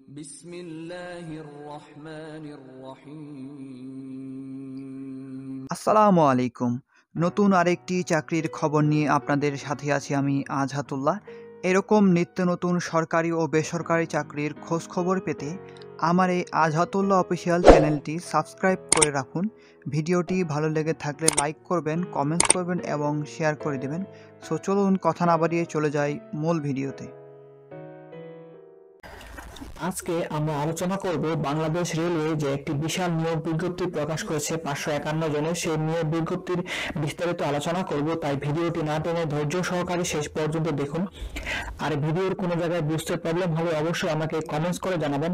বিসমিল্লাহির রহমানির রহিম। আসসালামু আলাইকুম। নতুন আরেকটি চাকরির খবর নিয়ে আপনাদের সাথে আছি আমি আজহাতুল্লাহ। এরকম নিত্য নতুন সরকারি ও বেসরকারি চাকরির খোঁজ খবর পেতে আমার এই আজহাতুল্লাহ অফিসিয়াল চ্যানেলটি সাবস্ক্রাইব করে রাখুন। ভিডিওটি ভালো লেগে থাকলে লাইক করবেন, কমেন্টস করবেন এবং শেয়ার করে দেবেন। সো চলুন কথা না বাড়িয়ে চলে যাই মূল ভিডিওতে। আজকে আমরা আলোচনা করব বাংলাদেশ রেলওয়ে যে একটি বিশাল নিয়োগ বিজ্ঞপ্তি প্রকাশ করেছে 551 জনের, সেই নিয়োগ বিজ্ঞপ্তির বিস্তারিত আলোচনা করব। তাই ভিডিওটি না টেনে ধৈর্য সহকারে শেষ পর্যন্ত দেখুন। আর ভিডিওর কোনো জায়গায় বুঝতে প্রবলেম হলে অবশ্যই আমাকে কমেন্টস করে জানাবেন।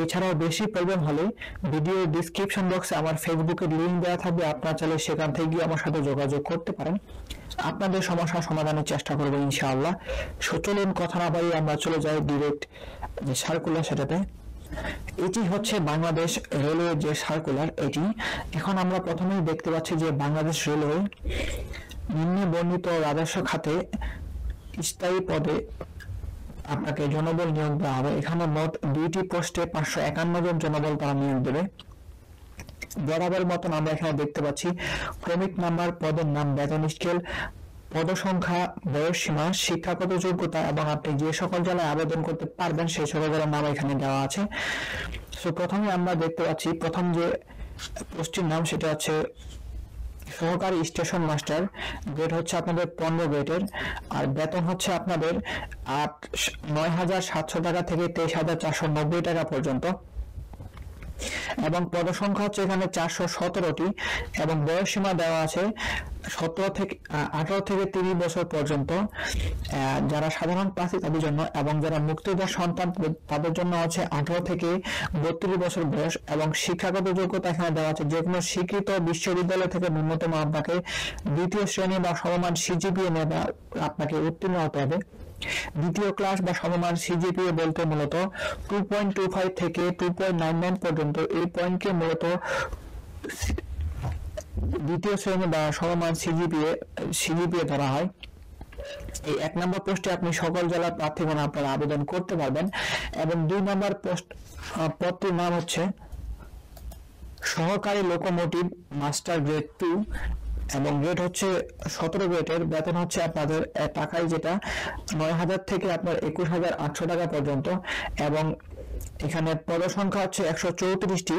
এছাড়াও বেশি প্রবলেম হলে ভিডিওর ডিসক্রিপশন বক্সে আমার ফেসবুকের লিংক দেওয়া থাকবে, আপনারা চাইলে সেখান থেকে গিয়ে আমার সাথে যোগাযোগ করতে পারেন। আপনাদের সমস্যা সমাধানের চেষ্টা করবো ইনশাআল্লাহ। চলুন কথা না বাড়িয়ে আমরা চলে যাই ডিরেক্ট যে সার্কুলার সেটাতে। এটি হচ্ছে বাংলাদেশ রেলওয়ে যে সার্কুলার এটি। এখন আমরা প্রথমেই দেখতে পাচ্ছি যে বাংলাদেশ রেলওয়ে নিম্নে বর্ণিত রাজস্ব খাতে স্থায়ী পদে আপনাকে জনবল নিয়োগ দেওয়া হবে। এখানে মোট 2টি পোস্টে 551 জন জনবল তারা নিয়োগ দেবে। বরাবর মতন আমরা এখানে দেখতে পাচ্ছি ক্রমিক নাম্বার, পদের নাম, বেতন স্কেল, পদসংখ্যা, বয়স সীমা, শিক্ষাগত যোগ্যতা এবং আপনি যে সকল জেলায় আবেদন করতে পারবেন সেই সকল জেলার নাম এখানে দেওয়া আছে। তো প্রথমে আমরা দেখতে পাচ্ছি প্রথম যে পোস্টটির নাম সেটা হচ্ছে সহকারী স্টেশন মাস্টার। গ্রেড হচ্ছে আপনাদের 15 গ্রেডের, আর বেতন হচ্ছে আপনাদের 9,700 টাকা থেকে 23,490 টাকা পর্যন্ত, এবং পদসংখ্যা হচ্ছে এখানে 417টি, এবং বয়স সীমা দেওয়া আছে 18 থেকে 30 বছর পর্যন্ত যারা সাধারণ প্রার্থী তাদের জন্য, এবং যারা মুক্তিযোদ্ধার সন্তান তাদের জন্য আছে 18 থেকে 32 বছর বয়স। এবং শিক্ষাগত যোগ্যতা এখানে দেওয়া আছে যে কোনো স্বীকৃত বিশ্ববিদ্যালয় থেকে ন্যূনতম আপনাকে 2য় শ্রেণী বা সমমান সিজিপিএ নেওয়া আপনাকে উত্তীর্ণ হতে হবে। 2য় ক্লাস বা সমমান সিজিপিএ বলতে মূলত 2.25 থেকে 2.99 পর্যন্ত এই পয়েন্টকে মূলত 2য় শ্রেণী বা সমমান সিজিপিএ ধরা হয়। এই 1 নম্বর পোস্টে আপনি সকল জেলার প্রার্থীগণ আপনারা আবেদন করতে পারবেন। এবং 2 নম্বর পদটির নাম হচ্ছে সহকারী লোকোমোটিভ মাস্টার গ্রেড 2, এবং গ্রেড হচ্ছে 17 গ্রেডের। বেতন হচ্ছে আপনাদের টাকায় যেটা 9,000 থেকে আপনার 21,800 টাকা পর্যন্ত, এবং এখানে পদসংখ্যা হচ্ছে 134টি,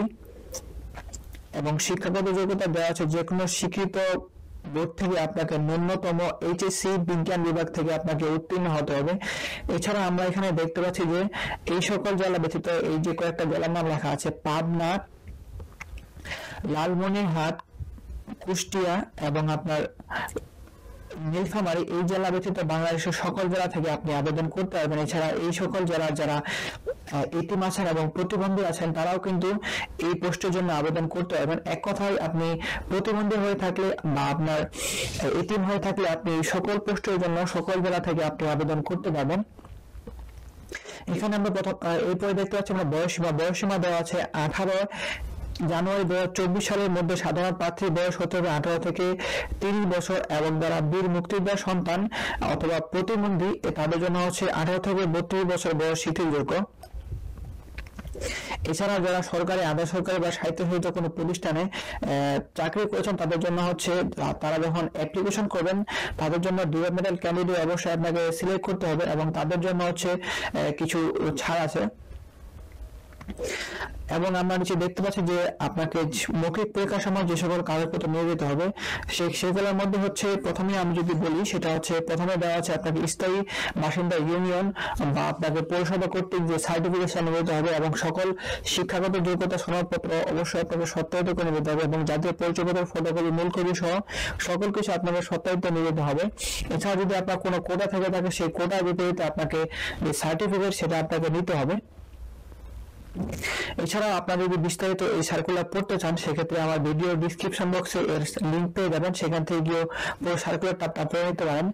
এবং শিক্ষাগত যোগ্যতা দেওয়া আছে যে কোনো স্বীকৃত বোর্ড থেকে আপনাকে ন্যূনতম এইচএসসি বিজ্ঞান বিভাগ থেকে আপনাকে উত্তীর্ণ হতে হবে। এছাড়া আমরা এখানে দেখতে পাচ্ছি যে এই সকল জেলা ব্যতীত এই যে কয়েকটা জেলার নাম লেখা আছে পাবনা, লালমনিরহাট, কুষ্টিয়া এবং আপনার নীলফামারী, এই জেলা ব্যতীত বাংলাদেশের সকল জেলা থেকে আপনি আবেদন করতে পারবেন। এছাড়া এই সকল জেলার যারা এতিম আছেন এবং প্রতিবন্ধী আছেন তারাও কিন্তু এই পোস্টের জন্য আবেদন করতে পারবেন। এক কথায় আপনি প্রতিবন্ধী হয়ে থাকলে বা আপনার এতিম হয়ে থাকলে আপনি সকল পোস্টের জন্য সকল জেলা থেকে আপনি আবেদন করতে পারবেন। এখানে আমরা এরপরে দেখতে পাচ্ছি আমরা বয়সসীমা দেওয়া আছে 18 জানুয়ারি 2024 সালের মধ্যে সাধারণ প্রার্থীর বয়স হতে হবে 18 থেকে 30 বছর, এবং যারা বীর মুক্তিযোদ্ধার সন্তান অথবা প্রতিবন্ধী তাদের জন্য হচ্ছে 18 থেকে 32 বছর বয়স শিথিলযোগ্য। এছাড়া যারা সরকারি, আধা সরকারি বা স্বায়ত্তশাসিত কোনো প্রতিষ্ঠানে চাকরি করেছেন তাদের জন্য হচ্ছে তারা যখন অ্যাপ্লিকেশন করবেন তাদের জন্য ডিপার্টমেন্টাল ক্যান্ডিডেট অবশ্যই আপনাকে সিলেক্ট করতে হবে, এবং তাদের জন্য হচ্ছে কিছু ছাড় আছে। এবং আমরা নিচে দেখতে পাচ্ছি যে আপনাকে মৌখিক পরীক্ষার সময় যে সকল কাগজপত্র নিয়ে যেতে হবে সেগুলোর মধ্যে হচ্ছে প্রথমে আমি যদি বলি সেটা হচ্ছে প্রথমে দেওয়া আছে আপনাকে স্থায়ী বাসিন্দা ইউনিয়ন বা আপনাকে পৌরসভা কর্তৃক যে সার্টিফিকেশন নিয়ে যেতে হবে, এবং সকল শিক্ষাগত যোগ্যতা সনদপত্র অবশ্যই আপনাকে সত্যায়িত করে নিতে হবে, এবং জাতীয় পরিচয়পত্র, ফটোকপি, মূল কপি সহ সকল কিছু আপনাকে সত্যায়িত নিয়ে যেতে হবে। এছাড়া যদি আপনার কোনো কোটা থেকে থাকে সেই কোটার বিপরীতে আপনাকে যে সার্টিফিকেট সেটা আপনাকে নিতে হবে। এছাড়া আপনারা যদি বিস্তারিত এই সার্কুলার পড়তে চান সেক্ষেত্রে আমার ভিডিও ডিসক্রিপশন বক্সে এর লিংক পেয়ে যাবেন, সেখান থেকে গিয়ে পুরো সার্কুলারটা পড়ে নিতে পারেন।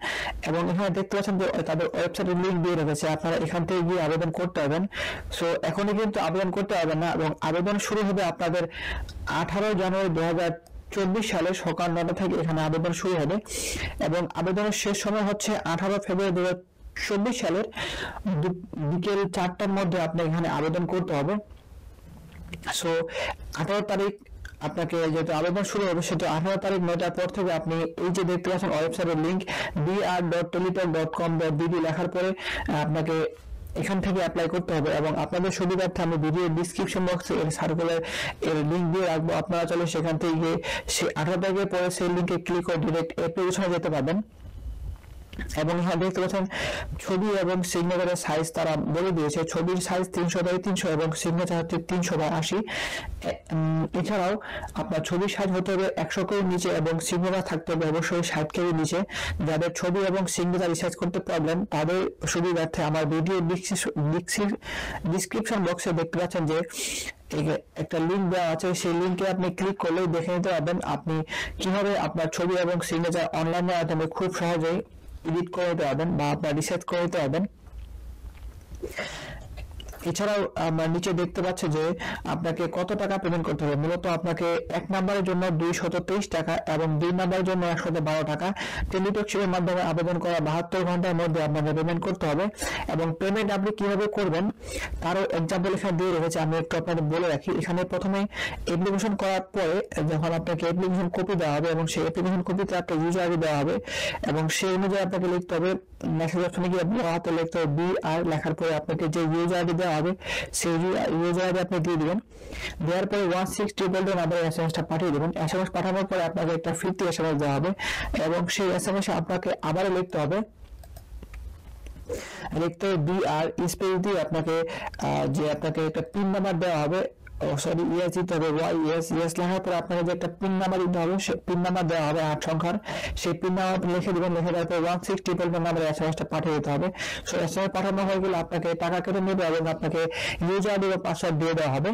এবং এখানে দেখতে পাচ্ছেন যে তাদের ওয়েবসাইটের লিংক দিয়ে রেখেছে, আপনারা এখান থেকে গিয়ে আবেদন করতে পারবেন। সো এখনই কিন্তু আবেদন করতে পারবেন না, এবং আবেদন শুরু হবে আপনাদের 18 জানুয়ারি 2024 সালে সকাল 9টা থেকে এখানে আবেদন শুরু হবে, এবং আবেদনের শেষ সময় হচ্ছে 18 ফেব্রুয়ারি 2024 সালের বিকেল 4টার মধ্যে আপনাকে এখানে আবেদন করতে হবে। সো 18 তারিখ আপনাকে যেহেতু আবেদন শুরু হবে, সেটা 18 তারিখ 9টার পর থেকে আপনি এই যে দেখতে পাচ্ছেন ওয়েবসাইটের লিঙ্ক br.teletalk.com.bd লেখার পরে আপনাকে এখান থেকে অ্যাপ্লাই করতে হবে। এবং আপনাদের সুবিধার্থে আমি ভিডিও ডিসক্রিপশন বক্সে এর সার্কুলার এর লিঙ্ক দিয়ে রাখবো। আপনারা চলে সেখান থেকে গিয়ে 18 তারিখের পরে সেই লিঙ্কে ক্লিক করে ডিরেক্ট অ্যাপ্লিকেশনে যেতে পারবেন। এবং এখানে দেখতে পাচ্ছেন ছবি এবং সিগনেচারের সাইজ তারা বলে দিয়েছে। ছবির সাইজ 300x300 এবং সিগনেচার হচ্ছে 300x80। এছাড়াও আপনার ছবির সাইজ হতে হবে 100 কের নিচে এবং সিগনেচার থাকতে হবে অবশ্যই 60 কের নিচে। যাদের ছবি এবং সিগনেচার রিসার্চ করতে প্রবলেম তাদের সুবিধার্থে আমার ভিডিও ডিসক্রিপশন বক্সে দেখতে পাচ্ছেন যে একটা লিঙ্ক দেওয়া আছে, সেই লিঙ্কে আপনি ক্লিক করলেই দেখে নিতে পারবেন আপনি কিভাবে আপনার ছবি এবং সিগনেচার অনলাইনের মাধ্যমে খুব সহজেই এডিট করে নিতে পারবেন বা আপনার রিসার্চ করে নিতে পারবেন। এছাড়াও আমরা নিচে দেখতে পাচ্ছি যে আপনাকে কত টাকা পেমেন্ট করতে হবে। মূলত আপনাকে 1 নম্বরের জন্য 223 টাকা এবং 2 নম্বরের জন্য 112 টাকা টেলিটক সেবার মাধ্যমে আবেদন করা 72 ঘন্টার মধ্যে আপনাকে পেমেন্ট করতে হবে। এবং পেমেন্ট আপনি কিভাবে করবেন তারও এক্সাম্পল এখানে দিয়ে রেখেছে, আমি একটু আপনাদের বলে রাখি। এখানে প্রথমে অ্যাপ্লিকেশন করার পরে যখন আপনাকে অ্যাপ্লিকেশন কপি দেওয়া হবে এবং সেই অ্যাপ্লিকেশন কপিতে একটা ইউজার আইডি দেওয়া হবে এবং সেই অনুযায়ী আপনাকে লিখতে হবে মেসেজ অপশনে গিয়ে হাতে লিখতে হবে BR লেখার পরে আপনাকে যে ইউজার আইডি দেওয়া হবে সেই ইউজার আইডি আপনি দিয়ে দিবেন। দেওয়ার পরে 1600 নাম্বারে এসএমএসটা পাঠিয়ে দেবেন। এসএমএস পাঠানোর পরে আপনাকে একটা 50 এসএমএস দেওয়া হবে এবং সেই এসএমএস আপনাকে আবারও লিখতে হবে BR স্পেস দিয়ে আপনাকে যে আপনাকে একটা পিন নাম্বার দেওয়া হবে, সরি ইয়েস দিতে হবে ইয়েস লেখার পরে আপনাকে যে একটা পিন নাম্বার দিতে হবে, সেই পিন নাম্বার দেওয়া হবে 8 সংখ্যার, সেই পিন নাম্বার লিখে দিবেন। লিখে দেওয়ার পর 1600 নাম্বারে এসএমএসটা পাঠিয়ে দিতে হবে। সো এসএমএস পাঠানো হয়ে গেলে আপনাকে টাকা কেটে নেবে এবং আপনাকে ইউজার আইডি বা পাসওয়ার্ড দিয়ে দেওয়া হবে।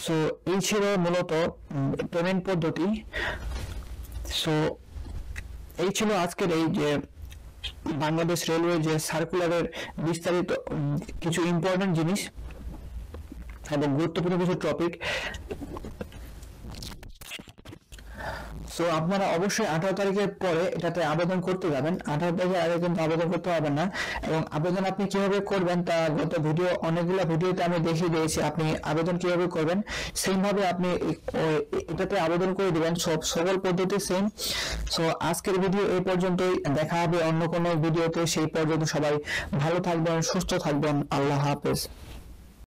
সো এই ছিল মূলত পেমেন্ট পদ্ধতি। সো এই ছিল আজকের এই যে বাংলাদেশ রেলওয়ে যে সার্কুলারের বিস্তারিত কিছু ইম্পর্টেন্ট জিনিস এবং গুরুত্বপূর্ণ কিছু টপিক। সো আপনারা অবশ্যই 18 তারিখের পরে এটাতে আবেদন করতে যাবেন। 18 তারিখের আগে কিন্তু আবেদন করতে পারবেন না। এবং আবেদন আপনি কিভাবে করবেন তা গত অনেকগুলো ভিডিওতে আমি দেখিয়ে দিয়েছি। আপনি আবেদন কিভাবে করবেন সেইভাবে আপনি এটাতে আবেদন করে দিবেন, সকল পদ্ধতি সেম। সো আজকের ভিডিও এই পর্যন্তই, দেখা হবে অন্য কোনো ভিডিওতে। সেই পর্যন্ত সবাই ভালো থাকবেন, সুস্থ থাকবেন। আল্লাহ হাফেজ।